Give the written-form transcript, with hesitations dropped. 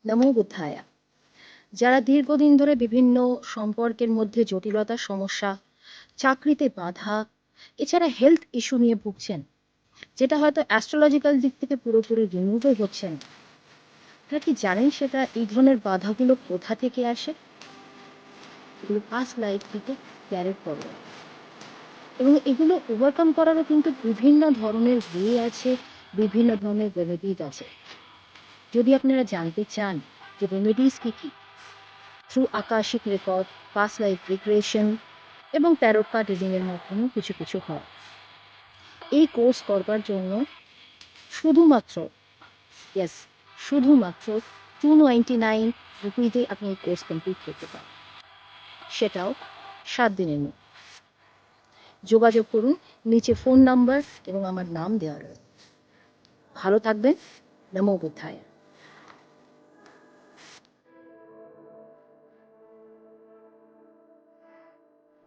নমো বুদ্ধায়া। যারা দীর্ঘদিন ধরে বিভিন্ন সম্পর্কের মধ্যে জটিলতার সমস্যা, চাকরিতে বাধা, এছাড়া হেলথ ইস্যু নিয়ে ভুগছেন, যেটা হয়তো অ্যাস্ট্রোলজিক্যাল দিক থেকে পুরোপুরি রিমুভও হচ্ছেন, আপনারা কি জানেন সেটা এই ধরনের বাধাগুলো কোথা থেকে আসে? এগুলো পাস্ট লাইফ থেকে ক্যারি করে, এবং এগুলো ওভারকাম করারও কিন্তু বিভিন্ন ধরনের ওয়ে আছে, বিভিন্ন ধরনের রেমেডিজ আছে। যদি আপনারা জানতে চান যে রেমেডিস কি কি, through akashic record, past life regression এবং ট্যারো কার্ড রিডিংয়ের মাধ্যমেও কিছু কিছু হয়। এই কোর্স করবার জন্য শুধুমাত্র, ইয়েস, শুধুমাত্র 299 রুপিতে আপনি এই কোর্স কমপ্লিট করতে পারেন, সেটাও 7 দিনের মধ্যে। যোগাযোগ করুন, নিচে ফোন নাম্বার এবং আমার নাম দেওয়া রয়েছে। ভালো থাকবেন। নমো বুদ্ধায়।